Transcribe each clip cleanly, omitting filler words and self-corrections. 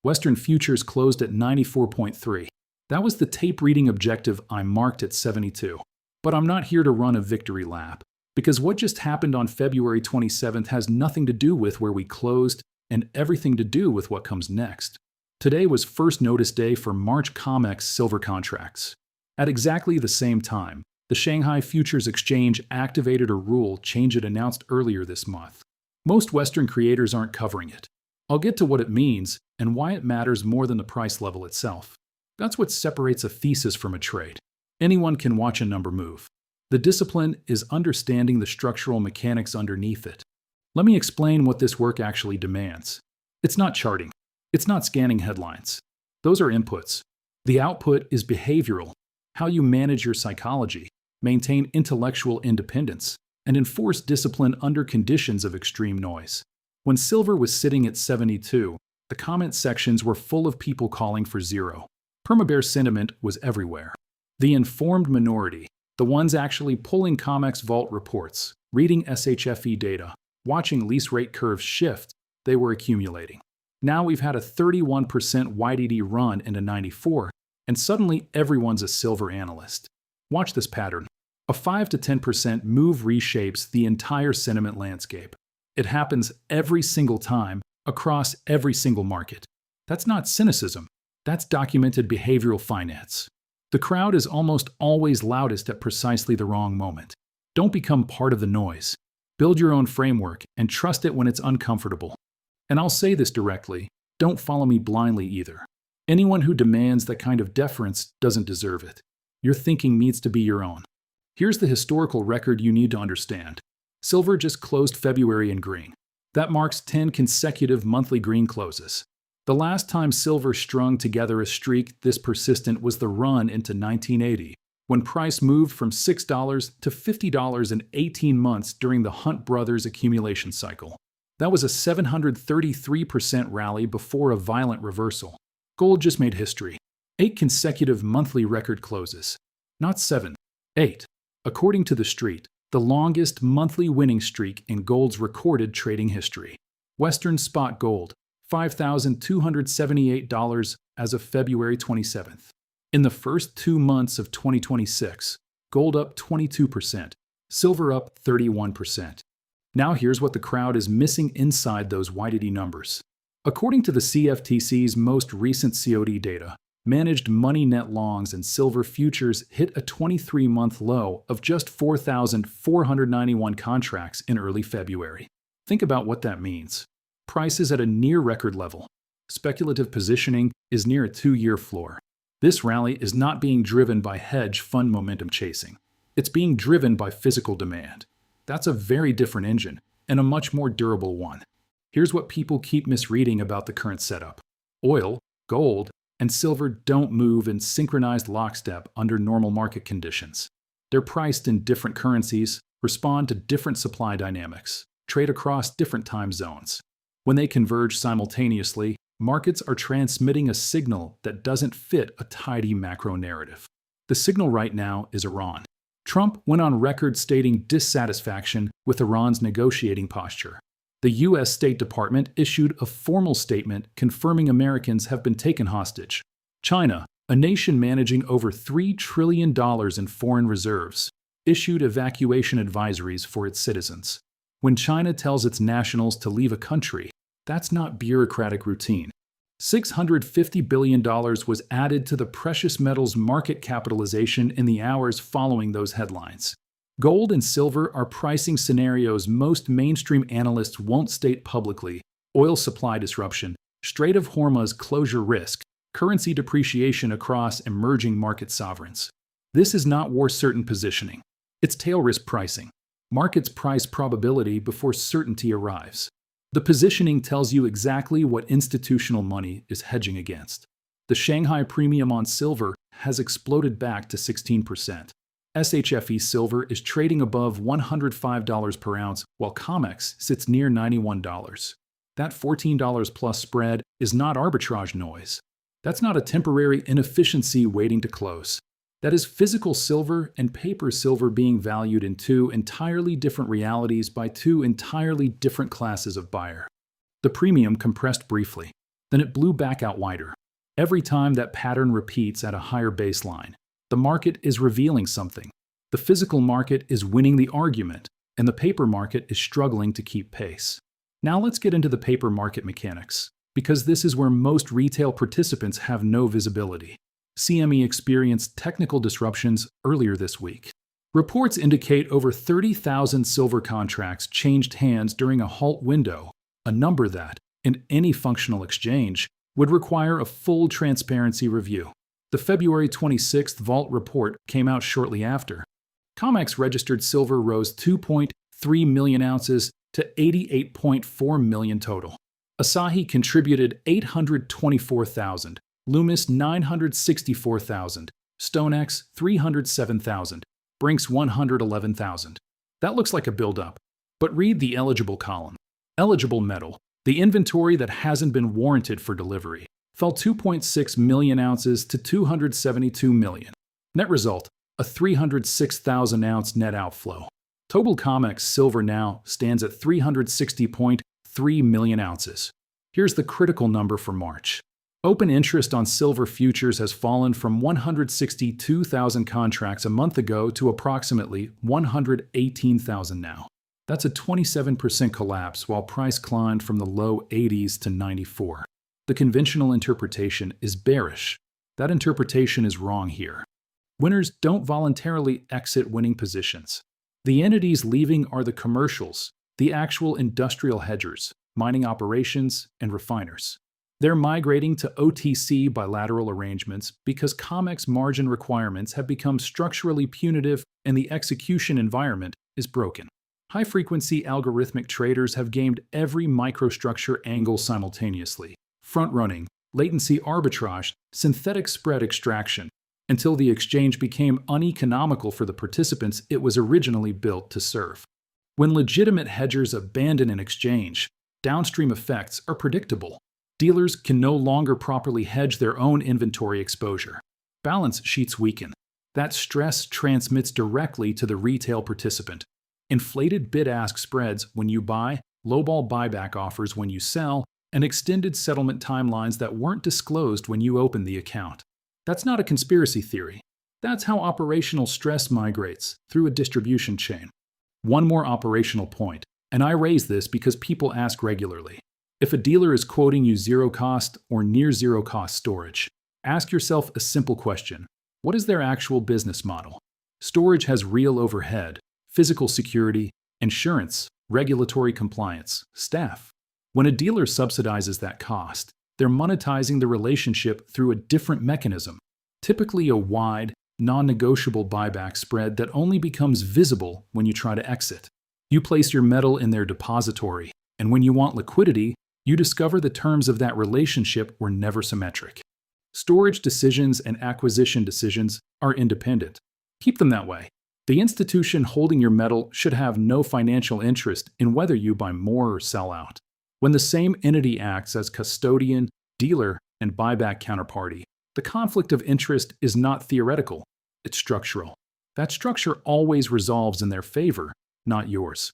Western futures closed at 94.3. That was the tape reading objective I marked at 72. But I'm not here to run a victory lap, because what just happened on February 27th has nothing to do with where we closed and everything to do with what comes next. Today was first notice day for March COMEX silver contracts. At exactly the same time, the Shanghai Futures Exchange activated a rule change it announced earlier this month. Most Western creators aren't covering it. I'll get to what it means and why it matters more than the price level itself. That's what separates a thesis from a trade. Anyone can watch a number move. The discipline is understanding the structural mechanics underneath it. Let me explain what this work actually demands. It's not charting. It's not scanning headlines. Those are inputs. The output is behavioral, how you manage your psychology, maintain intellectual independence, and enforce discipline under conditions of extreme noise. When silver was sitting at 72, the comment sections were full of people calling for zero. Permabear sentiment was everywhere. The informed minority, the ones actually pulling COMEX vault reports, reading SHFE data, watching lease rate curves shift, they were accumulating. Now we've had a 31% YTD run into 94, and suddenly everyone's a silver analyst. Watch this pattern. A 5 to 10% move reshapes the entire sentiment landscape. It happens every single time, across every single market. That's not cynicism. That's documented behavioral finance. The crowd is almost always loudest at precisely the wrong moment. Don't become part of the noise. Build your own framework and trust it when it's uncomfortable. And I'll say this directly, don't follow me blindly either. Anyone who demands that kind of deference doesn't deserve it. Your thinking needs to be your own. Here's the historical record you need to understand. Silver just closed February in green. That marks 10 consecutive monthly green closes. The last time silver strung together a streak this persistent was the run into 1980, when price moved from $6 to $50 in 18 months during the Hunt Brothers accumulation cycle. That was a 733% rally before a violent reversal. Gold just made history. 8 consecutive monthly record closes. Not 7, 8. According to The Street, the longest monthly winning streak in gold's recorded trading history. Western spot gold, $5,278 as of February 27th. In the first 2 months of 2026, gold up 22%, silver up 31%. Now here's what the crowd is missing inside those YTD numbers. According to the CFTC's most recent COD data, managed money net longs in silver futures hit a 23-month low of just 4,491 contracts in early February. Think about what that means. Price is at a near record level. Speculative positioning is near a 2-year floor. This rally is not being driven by hedge fund momentum chasing. It's being driven by physical demand. That's a very different engine, and a much more durable one. Here's what people keep misreading about the current setup. Oil, gold, and silver don't move in synchronized lockstep under normal market conditions. They're priced in different currencies, respond to different supply dynamics, trade across different time zones. When they converge simultaneously, markets are transmitting a signal that doesn't fit a tidy macro narrative. The signal right now is Iran. Trump went on record stating dissatisfaction with Iran's negotiating posture. The U.S. State Department issued a formal statement confirming Americans have been taken hostage. China, a nation managing over $3 trillion in foreign reserves, issued evacuation advisories for its citizens. When China tells its nationals to leave a country, that's not bureaucratic routine. $650 billion was added to the precious metals market capitalization in the hours following those headlines. Gold and silver are pricing scenarios most mainstream analysts won't state publicly: oil supply disruption, Strait of Hormuz closure risk, currency depreciation across emerging market sovereigns. This is not war-certain positioning. It's tail risk pricing. Markets price probability before certainty arrives. The positioning tells you exactly what institutional money is hedging against. The Shanghai premium on silver has exploded back to 16%. SHFE silver is trading above $105 per ounce, while COMEX sits near $91. That $14 plus spread is not arbitrage noise. That's not a temporary inefficiency waiting to close. That is physical silver and paper silver being valued in 2 entirely different realities by 2 entirely different classes of buyer. The premium compressed briefly. Then it blew back out wider. Every time that pattern repeats at a higher baseline, the market is revealing something. The physical market is winning the argument, and the paper market is struggling to keep pace. Now let's get into the paper market mechanics, because this is where most retail participants have no visibility. CME experienced technical disruptions earlier this week. Reports indicate over 30,000 silver contracts changed hands during a halt window, a number that, in any functional exchange, would require a full transparency review. The February 26th Vault report came out shortly after. COMEX registered silver rose 2.3 million ounces to 88.4 million total. Asahi contributed 824,000, Loomis 964,000, StoneX 307,000, Brinks 111,000. That looks like a build-up. But read the eligible column. Eligible metal, the inventory that hasn't been warranted for delivery, fell 2.6 million ounces to 272 million. Net result, a 306,000 ounce net outflow. Total COMEX silver now stands at 360.3 million ounces. Here's the critical number for March. Open interest on silver futures has fallen from 162,000 contracts a month ago to approximately 118,000 now. That's a 27% collapse, while price climbed from the low 80s to 94. The conventional interpretation is bearish. That interpretation is wrong here. Winners don't voluntarily exit winning positions. The entities leaving are the commercials, the actual industrial hedgers, mining operations, and refiners. They're migrating to OTC bilateral arrangements because COMEX margin requirements have become structurally punitive and the execution environment is broken. High-frequency algorithmic traders have gamed every microstructure angle simultaneously, front-running, latency arbitrage, synthetic spread extraction, until the exchange became uneconomical for the participants it was originally built to serve. When legitimate hedgers abandon an exchange, downstream effects are predictable. Dealers can no longer properly hedge their own inventory exposure. Balance sheets weaken. That stress transmits directly to the retail participant. Inflated bid-ask spreads when you buy, lowball buyback offers when you sell, and extended settlement timelines that weren't disclosed when you opened the account. That's not a conspiracy theory. That's how operational stress migrates through a distribution chain. One more operational point, and I raise this because people ask regularly. If a dealer is quoting you zero-cost or near-zero-cost storage, ask yourself a simple question. What is their actual business model? Storage has real overhead, physical security, insurance, regulatory compliance, staff. When a dealer subsidizes that cost, they're monetizing the relationship through a different mechanism, typically a wide, non-negotiable buyback spread that only becomes visible when you try to exit. You place your metal in their depository, and when you want liquidity, you discover the terms of that relationship were never symmetric. Storage decisions and acquisition decisions are independent. Keep them that way. The institution holding your metal should have no financial interest in whether you buy more or sell out. When the same entity acts as custodian, dealer, and buyback counterparty, the conflict of interest is not theoretical, it's structural. That structure always resolves in their favor, not yours.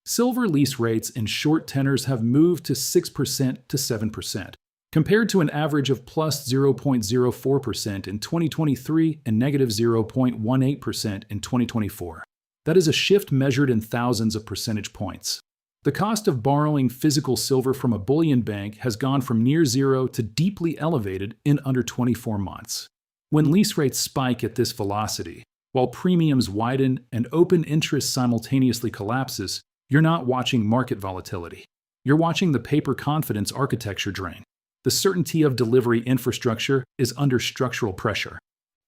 Silver lease rates in short tenors have moved to 6% to 7%, compared to an average of plus 0.04% in 2023 and negative 0.18% in 2024. That is a shift measured in thousands of percentage points. The cost of borrowing physical silver from a bullion bank has gone from near zero to deeply elevated in under 24 months. When lease rates spike at this velocity, while premiums widen and open interest simultaneously collapses, you're not watching market volatility. You're watching the paper confidence architecture drain. The certainty of delivery infrastructure is under structural pressure.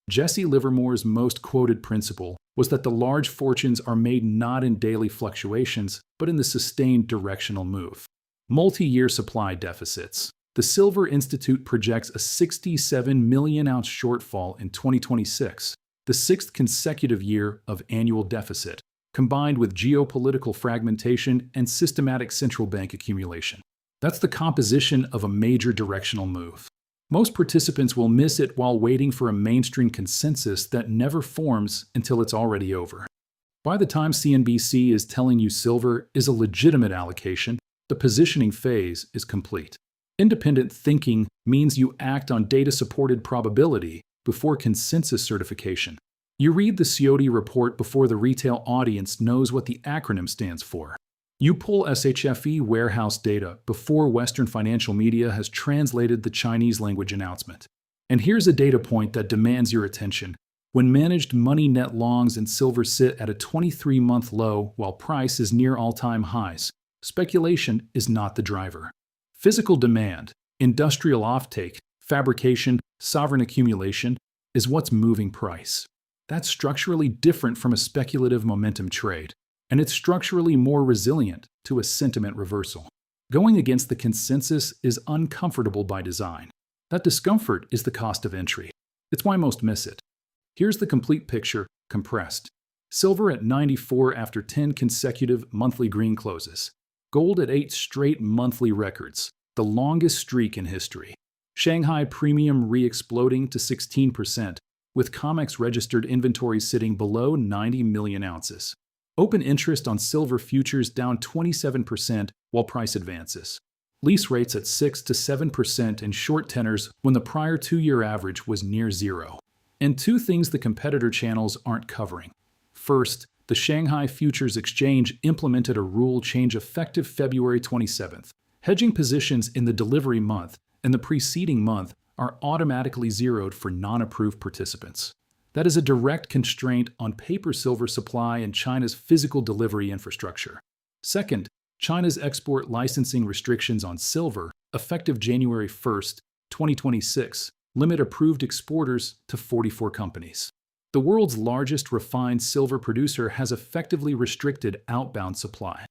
Jesse Livermore's most quoted principle was that the large fortunes are made not in daily fluctuations, but in the sustained directional move. Multi-year supply deficits. The Silver Institute projects a 67 million ounce shortfall in 2026, the sixth consecutive year of annual deficit, combined with geopolitical fragmentation and systematic central bank accumulation. That's the composition of a major directional move. Most participants will miss it while waiting for a mainstream consensus that never forms until it's already over. By the time CNBC is telling you silver is a legitimate allocation, the positioning phase is complete. Independent thinking means you act on data-supported probability before consensus certification. You read the CIOT report before the retail audience knows what the acronym stands for. You pull SHFE warehouse data before Western financial media has translated the Chinese language announcement. And here's a data point that demands your attention. When managed money net longs and silver sit at a 23-month low while price is near all-time highs, speculation is not the driver. Physical demand, industrial offtake, fabrication, sovereign accumulation is what's moving price. That's structurally different from a speculative momentum trade, and it's structurally more resilient to a sentiment reversal. Going against the consensus is uncomfortable by design. That discomfort is the cost of entry. It's why most miss it. Here's the complete picture, compressed. Silver at 94 after 10 consecutive monthly green closes. Gold at 8 straight monthly records, the longest streak in history. Shanghai premium re-exploding to 16%, with COMEX registered inventory sitting below 90 million ounces. Open interest on silver futures down 27% while price advances. Lease rates at 6 to 7% in short tenors when the prior 2-year average was near zero. And two things the competitor channels aren't covering. First, the Shanghai Futures Exchange implemented a rule change effective February 27th. Hedging positions in the delivery month and the preceding month are automatically zeroed for non-approved participants. That is a direct constraint on paper silver supply and China's physical delivery infrastructure. Second, China's export licensing restrictions on silver, effective January 1st, 2026, limit approved exporters to 44 companies. The world's largest refined silver producer has effectively restricted outbound supply.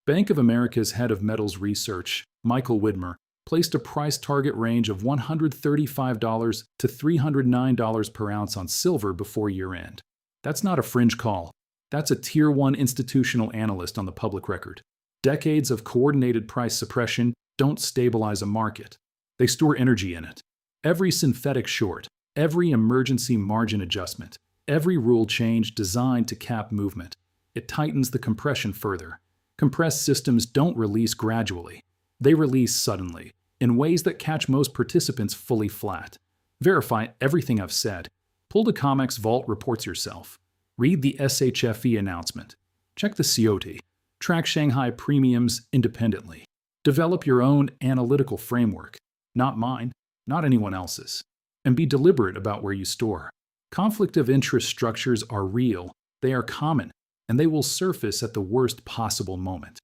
Bank of America's head of metals research, Michael Widmer, placed a price target range of $135 to $309 per ounce on silver before year-end. That's not a fringe call. That's a Tier 1 institutional analyst on the public record. Decades of coordinated price suppression don't stabilize a market. They store energy in it. Every synthetic short, every emergency margin adjustment, every rule change designed to cap movement, it tightens the compression further. Compressed systems don't release gradually. They release suddenly, in ways that catch most participants fully flat. Verify everything I've said. Pull the COMEX vault reports yourself. Read the SHFE announcement. Check the CIOT. Track Shanghai premiums independently. Develop your own analytical framework. Not mine, not anyone else's. And be deliberate about where you store. Conflict of interest structures are real, they are common, and they will surface at the worst possible moment.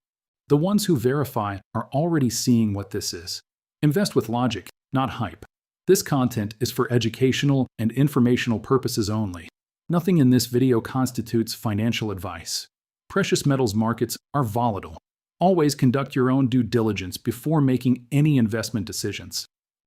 The ones who verify are already seeing what this is. Invest with logic, not hype. This content is for educational and informational purposes only. Nothing in this video constitutes financial advice. Precious metals markets are volatile. Always conduct your own due diligence before making any investment decisions.